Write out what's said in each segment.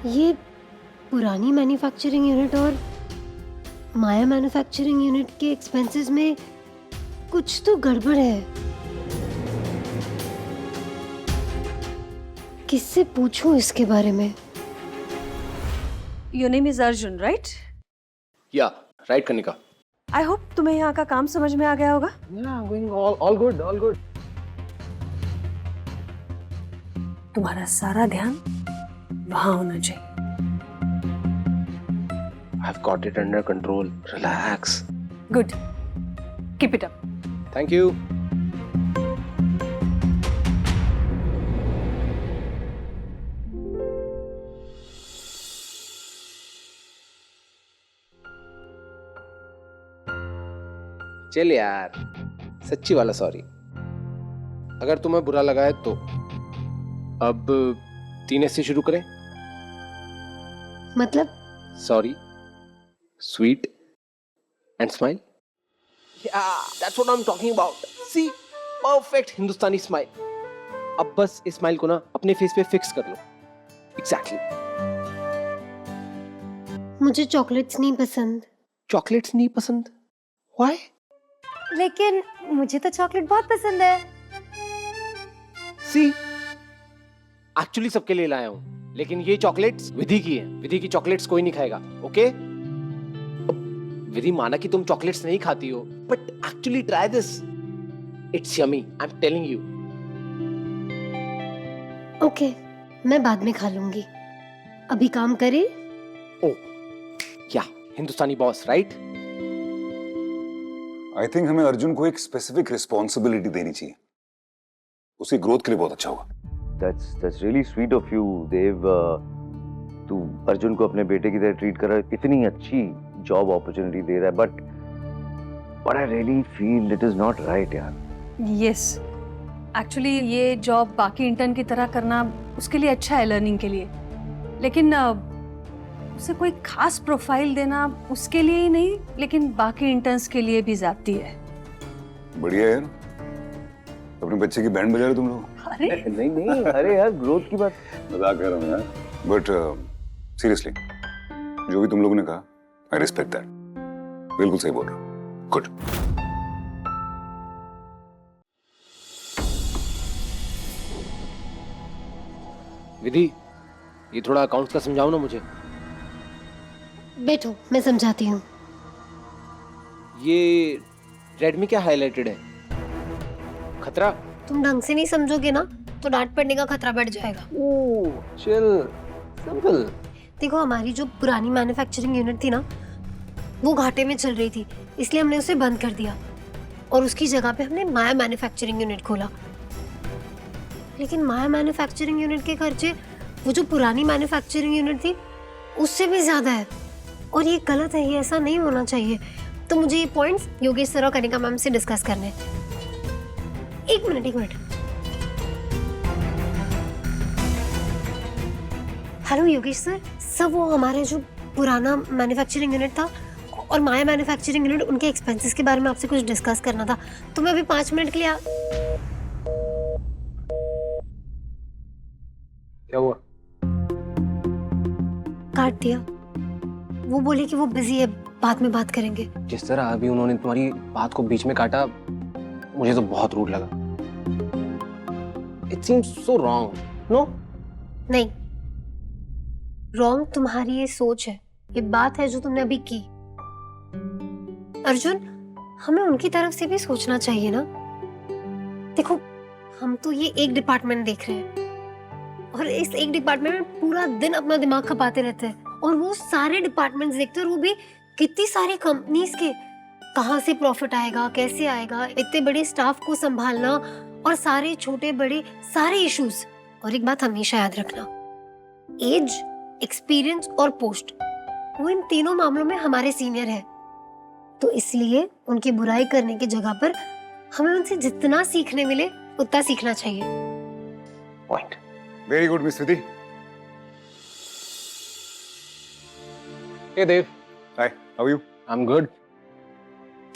ये पुरानी manufacturing unit और माया मैन्युफैक्चरिंग यूनिट के एक्सपेंसेस में कुछ तो गड़बड़ है। किससे पूछूं इसके बारे में? Your name is Arjun, right? या राइट कनिका। I hope तुम्हें यहाँ का काम समझ में आ गया होगा। Yeah, going all good, all good. तुम्हारा सारा ध्यान वहाँ होना चाहिए। I've got it under control. Relax. Good. Keep it up. Thank you. चल यार, सच्ची वाला सॉरी। अगर तुम्हें बुरा लगा है तो अब 3 से शुरू करें। मतलब? Sorry, sweet and smile. That's what I'm talking about. See, perfect Hindustani smile. अब बस इस स्माइल को ना अपने फेस पे फिक्स कर लो। Exactly. मुझे चॉकलेट्स नहीं पसंद। चॉकलेट्स नहीं पसंद? Why? लेकिन मुझे तो चॉकलेट बहुत पसंद है। See, एक्चुअली सबके लिए लाया हूँ, लेकिन ये चॉकलेट्स विधि की है। विधि की चॉकलेट्स कोई नहीं खाएगा, ओके? विधि माना कि तुम चॉकलेट्स नहीं खाती हो, but actually try this. It's yummy, I am telling you. Okay, मैं बाद में खा लूंगी। अभी काम करें? ओ, या हिंदुस्तानी बॉस, राइट? आई थिंक हमें अर्जुन को एक स्पेसिफिक रिस्पॉन्सिबिलिटी देनी चाहिए। उसकी ग्रोथ के लिए बहुत अच्छा होगा। That's really sweet of you, देव। तू अर्जुन को अपने बेटे की तरह ट्रीट कर रहा है, इतनी अच्छी जॉब अपॉर्चुनिटी दे रहा है, but I really feel it is not right यार। Yes. Actually ये जॉब बाकी इंटर्न की तरह करना उसके लिए अच्छा है, लर्निंग के लिए। लेकिन उसे कोई खास प्रोफाइल देना उसके लिए ही नहीं, लेकिन बाकी इंटर्न्स के लिए भी जाती है। बढ़िया यार, अपने बच्चे की बैंड बजा रहे तुम लोग। अरे नहीं, अरे यार ग्रोथ की बात। मजाक कर रहा हूँ यार, बट सीरियसली जो भी तुम लोगों ने कहा, आई रिस्पेक्ट दैट। बिल्कुल सही बोल रहा हूँ। गुड। विधि, ये थोड़ा अकाउंट्स का समझाओ ना मुझे। बैठो, मैं समझाती हूँ। ये रेड में क्या हाईलाइटेड है? खतरा? तुम ढंग से नहीं समझोगे ना तो डांट पड़ने का खतरा बढ़ जाएगा। ओह, चिल, सिंपल। देखो, हमारी जो पुरानी मैन्युफैक्चरिंग यूनिट थी ना, वो घाटे में चल रही थी, इसलिए हमने उसे बंद कर दिया और उसकी जगह पे हमने माया मैन्युफैक्चरिंग यूनिट खोला। लेकिन माया मैन्युफैक्चरिंग यूनिट के खर्चे वो जो पुरानी मैन्युफैक्चरिंग यूनिट थी उससे भी ज्यादा है, और ये गलत है, ये ऐसा नहीं होना चाहिए। तो मुझे ये पॉइंट्स योगेश सर और कनिका मैम से डिस्कस करने हैं। एक मिनट। हेलो योगेश सर, वो हमारे जो पुराना मैन्युफैक्चरिंग यूनिट था और माया मैन्युफैक्चरिंग यूनिट, उनके एक्सपेंसेस के बारे में आपसे कुछ डिस्कस करना था। तो मैं अभी 5 मिनट के लिए क्या हुआ? काट दिया। वो बोले कि वो बिजी है, बाद में बात करेंगे। जिस तरह अभी उन्होंने तुम्हारी बात को बीच में काटा, मुझे तो बहुत रूड लगा। It seems so wrong, no? नहीं, रॉन्ग तुम्हारी ये सोच है, ये बात है जो तुमने अभी की। अर्जुन, हमें उनकी तरफ से भी सोचना चाहिए ना। देखो, हम तो ये एक डिपार्टमेंट देख रहे हैं और इस एक डिपार्टमेंट में पूरा दिन अपना दिमाग खपाते रहते हैं, और वो सारे डिपार्टमेंट्स देखते हैं, और वो भी कितनी सारी कंपनीज के। कहाँ से प्रॉफिट आएगा, कैसे आएगा, इतने बड़े स्टाफ को संभालना और सारे छोटे बड़े सारे इश्यूज। और एक बात हमेशा याद रखना, एज, एक्सपीरियंस और पोस्ट, वो इन तीनों मामलों में हमारे सीनियर है। तो इसलिए उनकी बुराई करने की जगह पर हमें उनसे जितना सीखने मिले उतना सीखना चाहिए। Point. Very good miss Vidhi. Hey Dev, hi, how are you? I'm good.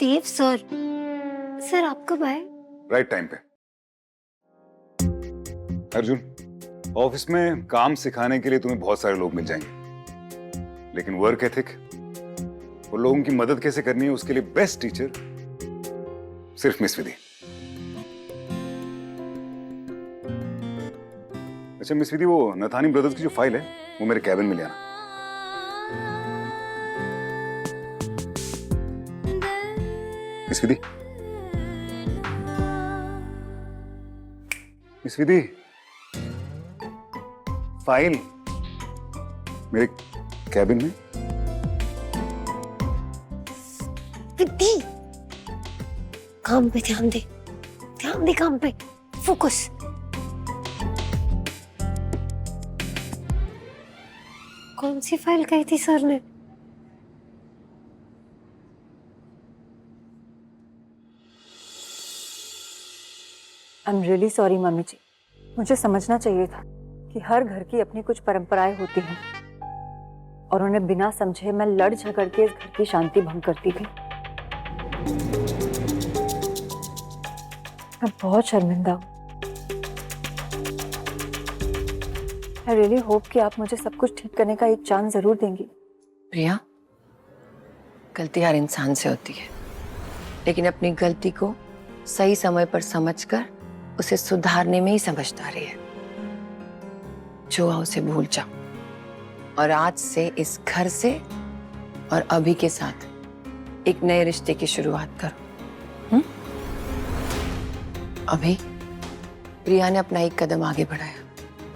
Dev sir आप कब आए? राइट टाइम पे। अर्जुन, ऑफिस में काम सिखाने के लिए तुम्हें बहुत सारे लोग मिल जाएंगे, लेकिन वर्क एथिक और लोगों की मदद कैसे करनी है उसके लिए बेस्ट टीचर सिर्फ मिस विधि। अच्छा मिस विधि, वो नथानी ब्रदर्स की जो फाइल है वो मेरे कैबिन में ले आना। मिस विधि, मिस विधि, फाइल मेरे कैबिन में। विधि, काम पे ध्यान दे, ध्यान दे काम पे, फोकस। कौन सी फाइल कही थी सर ने? I am really sorry mummy ji, मुझे समझना चाहिए था कि हर घर की अपनी कुछ परंपराएं होती हैं और उन्हें बिना समझे मैं लड़ झगड़ के इस घर की शांति भंग करती थी। मैं बहुत शर्मिंदा हूँ। आई रियली होप कि आप मुझे सब कुछ ठीक करने का एक चांस जरूर देंगी। प्रिया, गलती हर इंसान से होती है, लेकिन अपनी गलती को सही समय पर समझकर उसे सुधारने में ही समझदारी है। जो है उसे भूल जाओ और आज से इस घर से और अभी के साथ एक नए रिश्ते की शुरुआत करो। अभी प्रिया ने अपना एक कदम आगे बढ़ाया,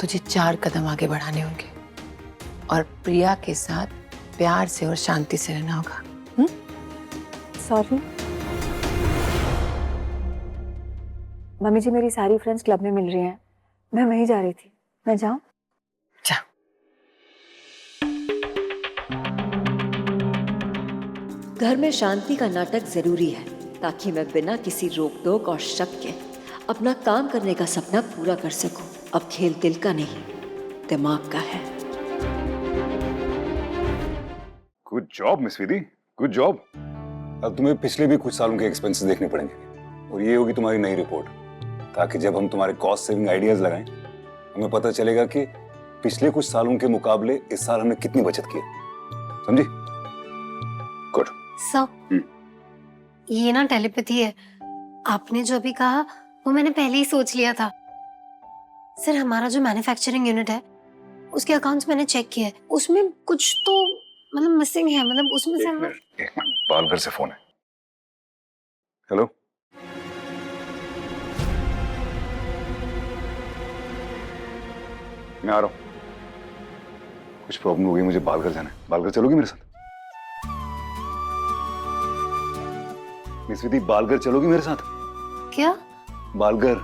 तुझे 4 कदम आगे बढ़ाने होंगे और प्रिया के साथ प्यार से और शांति से रहना होगा। सॉरी मम्मी जी, मेरी सारी फ्रेंड्स क्लब में मिल रही हैं, मैं वहीं जा रही थी। मैं जाऊं? जा। घर में शांति का नाटक जरूरी है ताकि मैं बिना किसी रोक टोक और शक के अपना काम करने का सपना पूरा कर सकूं। अब खेल दिल का नहीं, दिमाग का है। गुड जॉब मिस विधि, गुड जॉब। अब तुम्हें पिछले भी कुछ सालों के एक्सपेंसेस देखने पड़ेंगे और ये होगी तुम्हारी नई रिपोर्ट, ताकि जब हम तुम्हारे कॉस्ट सेविंग आइडियाज लगाएं हमें पता चलेगा कि पिछले कुछ सालों के मुकाबले इस साल हमने कितनी बचत की है। समझी? गुड। सर, ये ना टेलीपैथी है। आपने जो अभी कहा वो मैंने पहले ही सोच लिया था। सर, हमारा जो मैन्युफैक्चरिंग यूनिट है उसके अकाउंट्स मैंने चेक किए हैं, उसमें कुछ तो मतलब मिसिंग है, मतलब उसमें से एक मिनट, बालघर से फोन है। हेलो, मैं आ रहा हूँ। कुछ प्रॉब्लम हो गई, मुझे बालघर जाना है। बालघर चलोगी मेरे साथ? मिस विधि, बालघर चलोगी मेरे साथ? क्या? बालघर।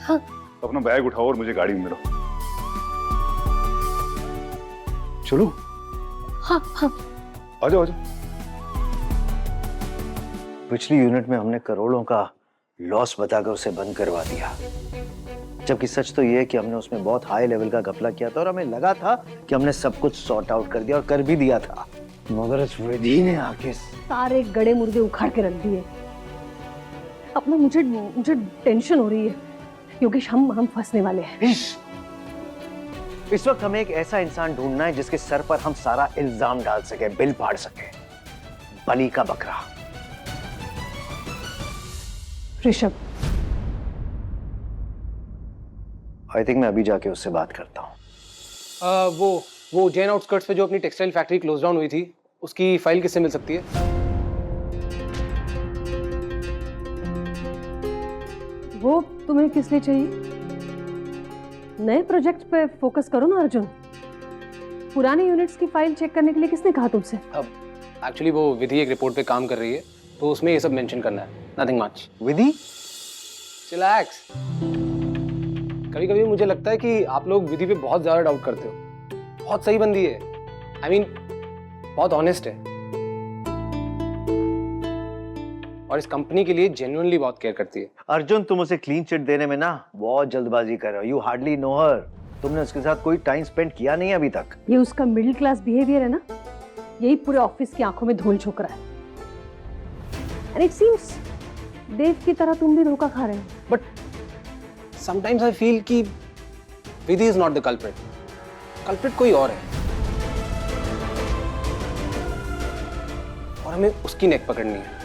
हाँ। अपना बैग उठाओ और मुझे गाड़ी में मिलो। चलो। हाँ हाँ। आ जाओ, आ जाओ। पिछली यूनिट में हमने करोड़ों का लॉस बताकर उसे बंद करवा दिया, जबकि सच तो ये है कि हमने उसमें बहुत हाई लेवल का घपला किया था और हमें लगा था कि हमने सब कुछ सॉर्ट आउट कर दिया और कर भी दिया था, मगर इस विधि ने आके सारे गड़े मुर्गे उखाड़ के रख दिए। अब ना मुझे टेंशन हो रही है क्योंकि हम फंसने वाले हैं। इस वक्त हमें एक ऐसा इंसान ढूंढना है जिसके सर पर हम सारा इल्जाम डाल सके, बिल फाड़ सके। बलि का बकरा। ऋषभ, आई थिंक मैं अभी जाके उससे बात करता हूँ। वो जैन आउटस्कर्ट्स पे जो अपनी टेक्सटाइल फैक्ट्री क्लोज डाउन हुई थी, उसकी फाइल किससे मिल सकती है? वो तुम्हें किस लिए चाहिए? नए प्रोजेक्ट पे फोकस करो ना अर्जुन। पुरानी यूनिट्स की फाइल चेक करने के लिए किसने कहा तुमसे? अब एक्चुअली वो विधि एक रिपोर्ट पे काम कर रही है, तो उसमें ये सब मेंशन करना है, नथिंग मच। विधि? चिलैक्स। कभी कभी मुझे लगता है कि आप लोग विधि पे बहुत ज्यादा डाउट करते हो। बहुत सही बंदी है, I mean, बहुत ऑनेस्ट है और इस कंपनी के लिए जेन्युइनली बहुत केयर करती है। अर्जुन, तुम उसे क्लीन चिट देने में ना बहुत जल्दबाजी कर रहे हो। यू हार्डली नो हर। तुमने उसके साथ कोई टाइम स्पेंड किया नहीं अभी तक। ये उसका मिडिल क्लास बिहेवियर है ना, यही पूरे ऑफिस की आंखों में धूल झोंक रहा है। एंड इट सीम्स देव की तरह तुम भी धोखा खा रहे हो। बट समटाइम्स आई फील कि Vidhi is not the culprit, culprit कोई और है और हमें उसकी नेक पकड़नी है।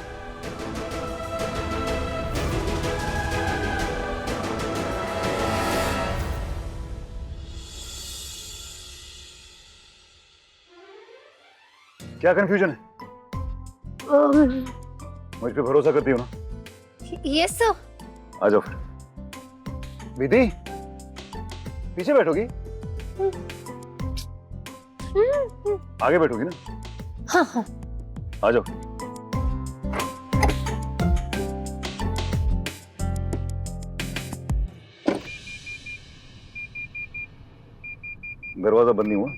क्या कंफ्यूजन है? मुझ पे भरोसा करती हो ना? Yes sir. आ जाओ फिर। विधि, पीछे बैठोगी? आगे बैठोगी ना? हाँ हाँ। आ जाओ। दरवाजा बंद नहीं हुआ?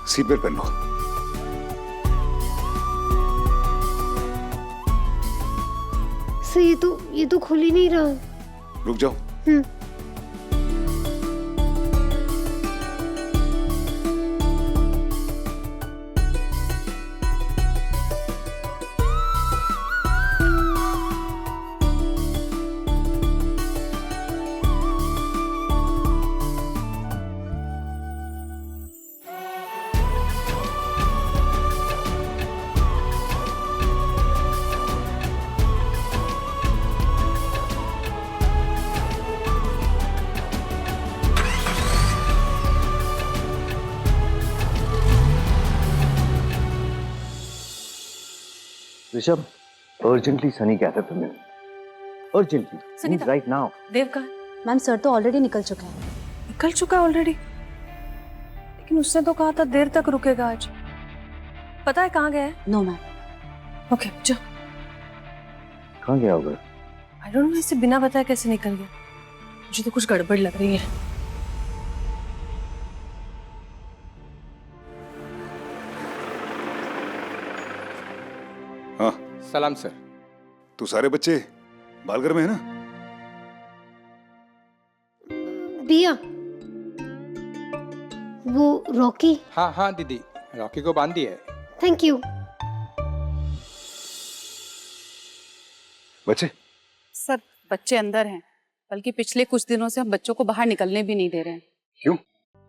सीट बेल्ट पहन लो। सर ये तो खुल ही नहीं रहा। रुक जाओ। ऋषभ, अर्जेंटली सनी कहता है तुम्हें, urgently, Sunita. Right now. Dev कहाँ? मैम सर तो ऑलरेडी निकल चुके हैं। निकल चुका है ऑलरेडी? लेकिन उसने तो कहा था देर तक रुकेगा आज। पता है कहाँ गया है? No ma'am. ओके जा। कहाँ गया होगा? आई डोंट नो, इसे बिना बताए कैसे निकल गया। मुझे तो कुछ गड़बड़ लग रही है। हाँ सलाम सर। तो सारे बच्चे बालघर में है ना? भैया, वो रॉकी। हाँ हाँ दीदी, रॉकी को बांध दिया है। Thank you. बच्चे सर बच्चे अंदर हैं, बल्कि पिछले कुछ दिनों से हम बच्चों को बाहर निकलने भी नहीं दे रहे हैं। क्यों?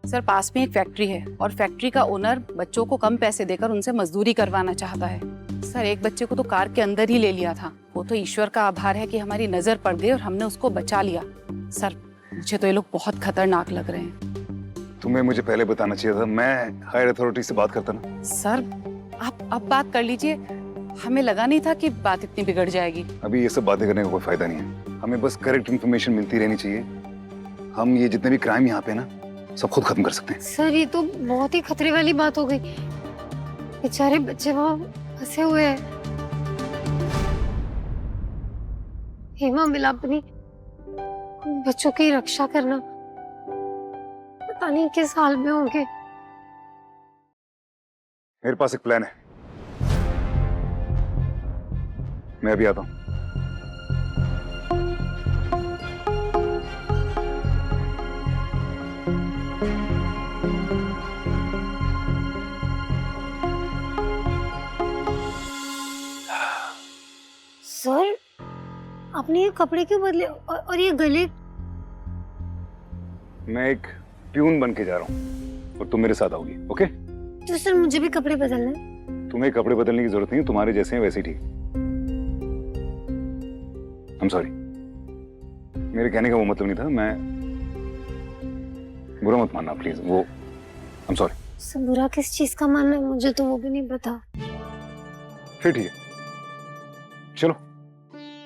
सर पास में एक फैक्ट्री है और फैक्ट्री का ओनर बच्चों को कम पैसे देकर उनसे मजदूरी करवाना चाहता है। सर एक बच्चे को तो कार के अंदर ही ले लिया था। वो तो ईश्वर का आभार है कि हमारी नजर पड़ गई और हमने उसको बचा लिया। सर मुझे तो ये लोग बहुत खतरनाक लग रहे हैं। तुम्हें मुझे पहले बताना चाहिए था, मैं हायर अथॉरिटी से बात करता ना। सर आप अब बात कर लीजिए, हमें लगा नहीं था कि बात इतनी बिगड़ जाएगी। अभी ये सब बातें करने का कोई फायदा नहीं है, हमें बस करेक्ट इन्फॉर्मेशन मिलती रहनी चाहिए। हम ये जितने भी क्राइम यहाँ पे ना सब खुद खत्म कर सकते हैं। सर ये तो बहुत ही खतरे वाली बात हो गई। बेचारे बच्चे वहाँ फंसे हुए हैं। हेमा मिलापनी, बच्चों की रक्षा करना, पता नहीं किस हाल में होंगे। मेरे पास एक प्लान है, मैं अभी आता हूँ। सर आपने ये कपड़े क्यों बदले और ये गले? मैं एक प्यून बन के जा रहा हूँ और तुम मेरे साथ आओगी, ओके? तो सर मुझे भी कपड़े बदलना है। तुम्हें कपड़े बदलने की जरूरत नहीं, तुम्हारे जैसे हैं वैसे ही ठीक। I'm sorry, मेरे कहने का वो मतलब नहीं था। मैं बुरा मत मानना प्लीज, वो I'm sorry। सर बुरा किस चीज का मानना है, मुझे तो वो भी नहीं पता। फिर ठीक है, चलो।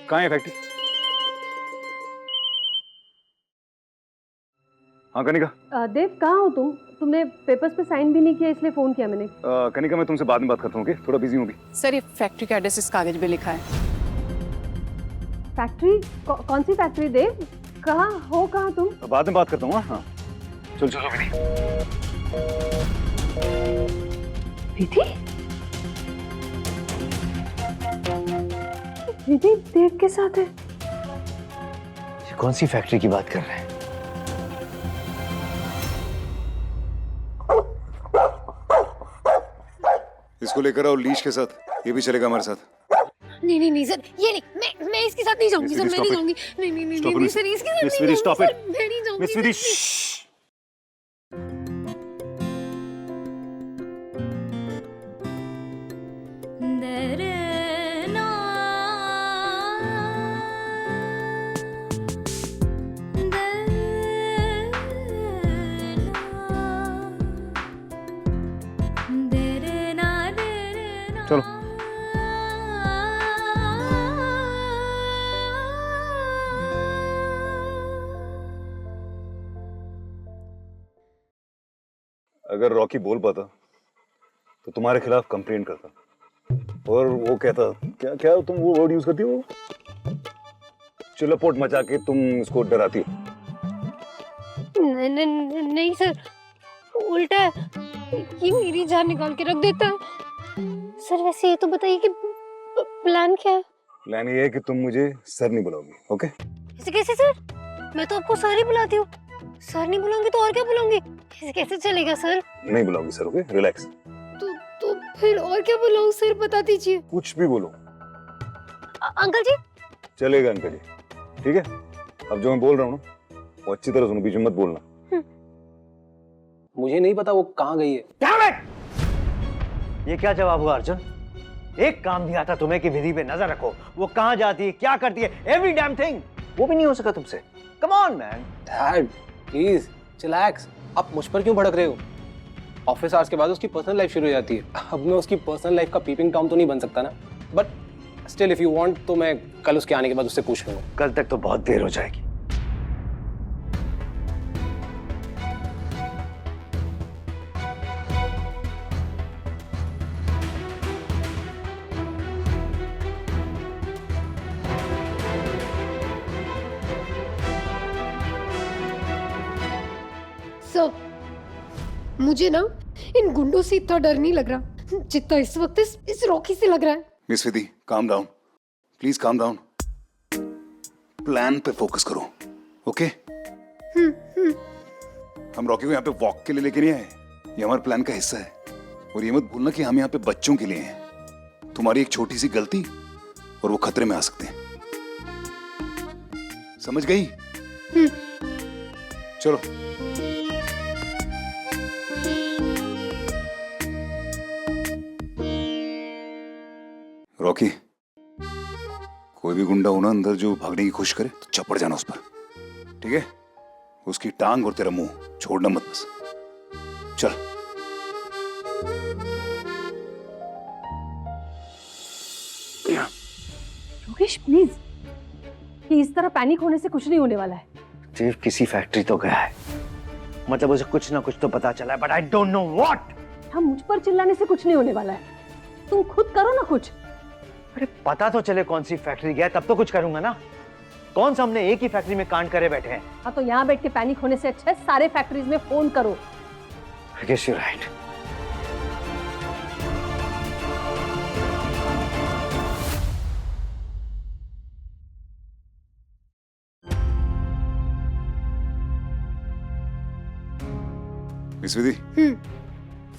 कहाँ है फैक्ट्री? हाँ कनिका। देव कहाँ हो तुम? तुमने पेपर्स पे साइन भी नहीं किया, इसलिए फोन किया मैंने। कनिका मैं तुमसे बाद में बात करता हूँ, ओके? थोड़ा बिजी हूँ अभी। सर ये फैक्ट्री का एड्रेस इस कागज पे लिखा है। फैक्ट्री? कौन सी फैक्ट्री देव? कहाँ हो, कहाँ तुम? बाद में बात करता हूँ। हाँ चल चलो विधि? विधि देव के साथ है? कौन सी फैक्ट्री की बात कर रहे हैं? इसको लेकर आओ लीश के साथ, ये भी चलेगा हमारे साथ। नहीं नहीं नहीं सर, ये नहीं, मैं इसके साथ नहीं जाऊंगी सर, मैं नहीं जाऊंगी। नहीं नहीं नहीं नहीं सर, इसके साथ नहीं जाऊंगी सर, मैं नहीं जाऊंगी। मिस विधि, चलो। अगर रॉकी बोल पाता तो तुम्हारे खिलाफ कंप्लेन करता, और वो कहता क्या क्या तुम वो वर्ड यूज करती हो, चिल्लपोट मचा के तुम उसको डराती हो। नहीं सर, उल्टा ये मेरी जान निकाल के रख देता है। सर वैसे ये तो बताइए कि प्लान क्या है? प्लान ये है कि तुम मुझे सर नहीं बुलाओगी, ओके? ऐसे कैसे सर? मैं तो आपको सर ही बुलाती हूँ। सर नहीं बुलाऊंगी तो और क्या बुलाऊंगी? ऐसे कैसे चलेगा सर? नहीं बुलाओगी सर, ओके? रिलैक्स। तो फिर और क्या बुलाऊं सर, बता दीजिए। कुछ भी बोलो। अंकल जी? चलेगा अंकल जी, ठीक है? अब जो मैं बोल रहा हूँ ना वो अच्छी तरह सुनो, बीच में मत बोलना। मुझे नहीं पता वो कहाँ गई है। ये क्या जवाब हुआ अर्जुन? एक काम दिया था तुम्हें कि विधि पे नजर रखो, वो कहाँ जाती है, क्या करती है, एवरी डैम थिंग, वो भी नहीं हो सका तुमसे। Come on man. Dad please chillax, आप मुझ पर क्यों भड़क रहे हो? ऑफिस आवर्स के बाद उसकी पर्सनल लाइफ शुरू हो जाती है। अब मैं उसकी पर्सनल लाइफ का पीपिंग टॉम तो नहीं बन सकता ना, but still if you want तो मैं कल उसके आने के बाद उससे पूछ लूंगा। कल तक तो बहुत देर हो जाएगी। सर मुझे ना इन गुंडों से इतना डर नहीं लग रहा जितना इस वक्त इस रॉकी से लग रहा है। Miss Vidhi calm down, please calm down. Plan पे फोकस करो, ओके? हम रॉकी को यहाँ पे वॉक के लिए लेके नहीं आए, ये हमारे प्लान का हिस्सा है। और ये मत भूलना कि हम यहाँ पे बच्चों के लिए हैं। तुम्हारी एक छोटी सी गलती और वो खतरे में आ सकते हैं, समझ गई? चलो। रॉकी, कोई भी गुंडा हो ना अंदर जो भागने की कोशिश करे तो चपड़ जाना उस पर, ठीक है? उसकी टांग और तेरा मुंह छोड़ना मत बस। चल। योगेश प्लीज, कि इस तरह पैनिक होने से कुछ नहीं होने वाला है। चीफ किसी फैक्ट्री तो गया है, मतलब उसे कुछ ना कुछ तो पता चला है, but I don't know what. हम मुझ पर चिल्लाने से कुछ नहीं होने वाला है, तुम खुद करो ना कुछ। अरे पता तो चले कौन सी फैक्ट्री गया, तब तो कुछ करूंगा ना। कौन सा हमने एक ही फैक्ट्री में कांड करे बैठे हैं। हाँ तो यहाँ बैठ के पैनिक होने से अच्छा है सारे फैक्ट्रीज में फोन करो। I guess you're right. Miss Vidhi,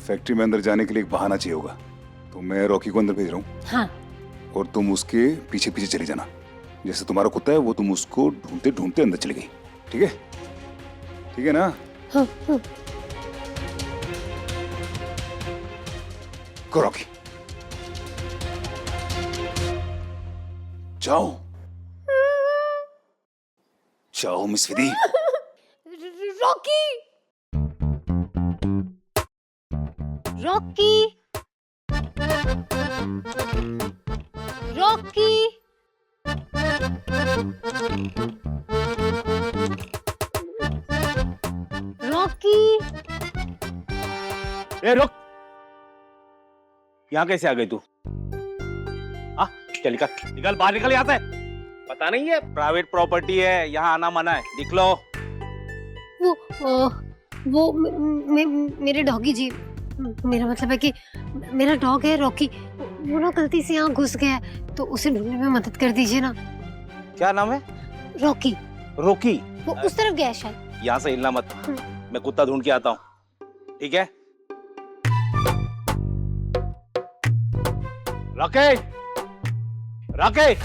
factory में अंदर जाने के लिए एक बहाना चाहिए होगा, तो मैं रॉकी को अंदर भेज रहा हूँ। हाँ। और तुम उसके पीछे पीछे चली जाना, जैसे तुम्हारा कुत्ता है वो तुम उसको ढूंढते ढूंढते अंदर चली गई, ठीक है? ठीक है ना? हाँ, हाँ। go रॉकी, जाओ जाओ miss Vidhi. Rocky, Rocky, Rocky, Rocky. ए रुक, यहाँ कैसे आ गई तू? चल निकल निकल, बाहर निकल यहाँ से। पता नहीं है प्राइवेट प्रॉपर्टी है, यहाँ आना मना है, निकलो। वो मेरे डॉगी जी, मेरा मतलब है कि मेरा डॉग है रॉकी, वो ना गलती से यहाँ घुस गया है, तो उसे ढूंढने में मदद कर दीजिए ना। क्या नाम है? रॉकी। रॉकी? वो उस तरफ गया शायद। यहाँ से हिलना मत, मैं कुत्ता ढूंढ के आता हूँ, ठीक है? राकेश, राकेश,